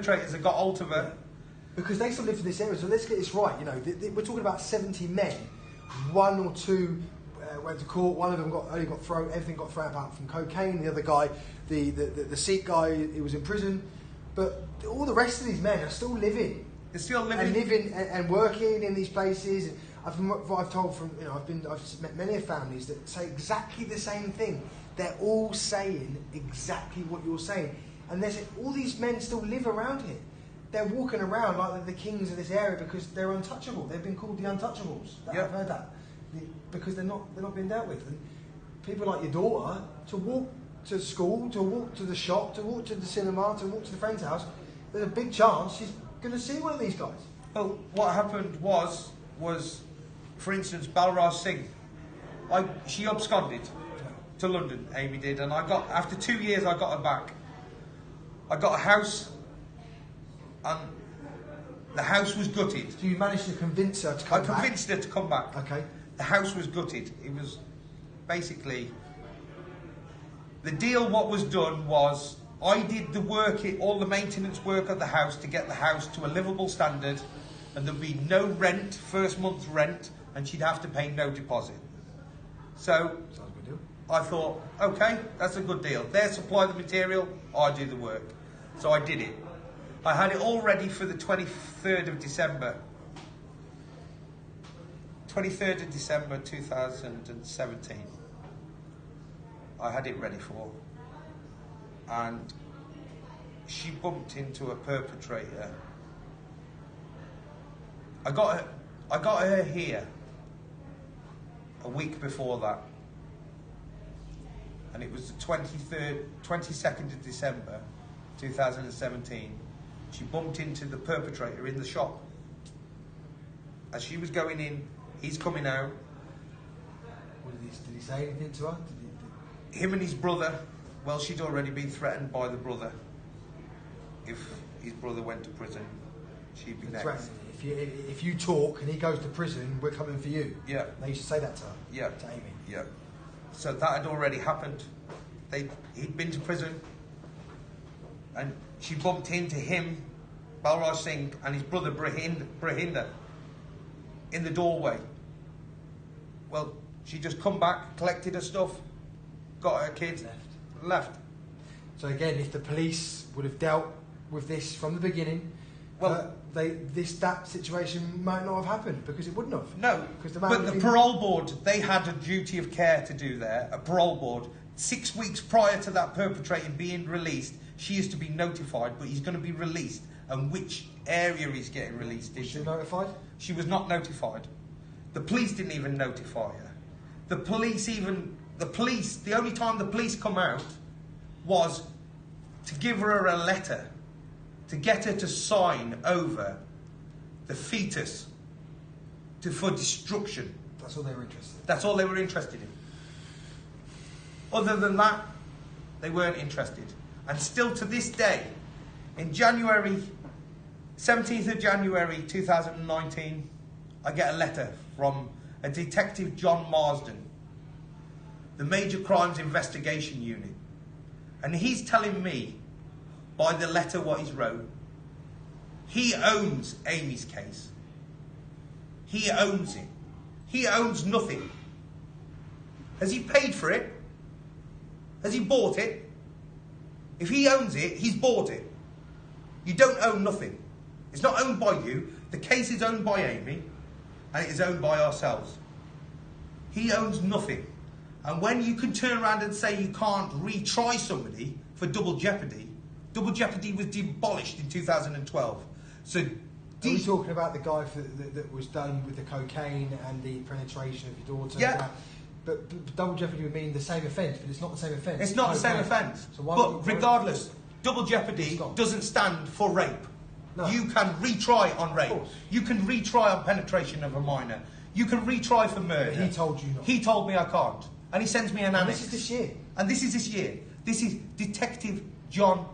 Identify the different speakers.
Speaker 1: perpetrators that got hold of her.
Speaker 2: Because they still live in this area, so let's get this right. You know, we're talking about 70 men. 1 or 2 went to court. One of them everything got thrown out from cocaine. The other guy, the Sikh guy, he was in prison. But all the rest of these men are still living.
Speaker 1: They're still living
Speaker 2: and living and working in these places. I've told from I've met many families that say exactly the same thing. They're all saying exactly what you're saying, and they say all these men still live around here. They're walking around like they're the kings of this area because they're untouchable. They've been called the untouchables. I've heard that because they're not being dealt with. And people like your daughter to walk to school, to walk to the shop, to walk to the cinema, to walk to the friend's house. There's a big chance she's going to see one of these guys.
Speaker 1: Well, what happened was, for instance, Balraj Singh. She absconded to London. Amy did, and after 2 years, I got her back. I got a house. And the house was gutted.
Speaker 2: So you managed to convince her to come back?
Speaker 1: I convinced her to come back.
Speaker 2: Okay.
Speaker 1: The house was gutted. It was basically... The deal, what was done was, I did the work, all the maintenance work of the house to get the house to a livable standard, and there'd be no rent, first month's rent, and she'd have to pay no deposit. So,
Speaker 2: sounds a good deal.
Speaker 1: I thought, okay, that's a good deal. They supply the material, I do the work. So I did it. I had it all ready for the 23rd of December. 23rd of December 2017. I had it ready for. And she bumped into a perpetrator. I got her here a week before that. And it was the 22nd of December 2017. She bumped into the perpetrator in the shop. As she was going in, he's coming out.
Speaker 2: Did he say anything to her?
Speaker 1: Him and his brother, well, she'd already been threatened by the brother. If his brother went to prison, she'd be next.
Speaker 2: If you talk and he goes to prison, we're coming for you.
Speaker 1: Yeah.
Speaker 2: They used to say that to her.
Speaker 1: Yeah.
Speaker 2: To Amy.
Speaker 1: Yeah. So that had already happened. He'd been to prison. And she bumped into him, Balraj Singh, and his brother Brahinder in the doorway. Well, she just come back, collected her stuff, got her kid, left.
Speaker 2: So again, if the police would have dealt with this from the beginning, well, that situation might not have happened because it wouldn't have.
Speaker 1: No, but the parole board, they had a duty of care to do there. A parole board, 6 weeks prior to that perpetrator being released, she is to be notified, but he's going to be released. And which area he's getting released into.
Speaker 2: Was she notified?
Speaker 1: She was not notified. The police didn't even notify her. The only time the police come out was to give her a letter, to get her to sign over the fetus for destruction.
Speaker 2: That's all they were interested in.
Speaker 1: That's all they were interested in. Other than that, they weren't interested. And still to this day, in January, 17th of January 2019, I get a letter from a Detective John Marsden, the Major Crimes Investigation Unit. And he's telling me, by the letter what he's wrote, he owns Amy's case. He owns it. He owns nothing. Has he paid for it? Has he bought it? If he owns it, he's bought it. You don't own nothing. It's not owned by you. The case is owned by Amy, and it is owned by ourselves. He owns nothing. And when you can turn around and say you can't retry somebody for double jeopardy was demolished in 2012. So,
Speaker 2: are we talking about the guy that was done with the cocaine and the penetration of your daughter?
Speaker 1: Yeah.
Speaker 2: But double jeopardy would mean the same offence, but it's not the same offence.
Speaker 1: It's not the same offence.
Speaker 2: So
Speaker 1: but regardless, double jeopardy doesn't stand for rape. No. You can retry on rape. You can retry on penetration of a minor. You can retry for murder.
Speaker 2: But he told you not.
Speaker 1: He told me I can't. And he sends me an annex.
Speaker 2: This is this year.
Speaker 1: And this is this year. This is Detective John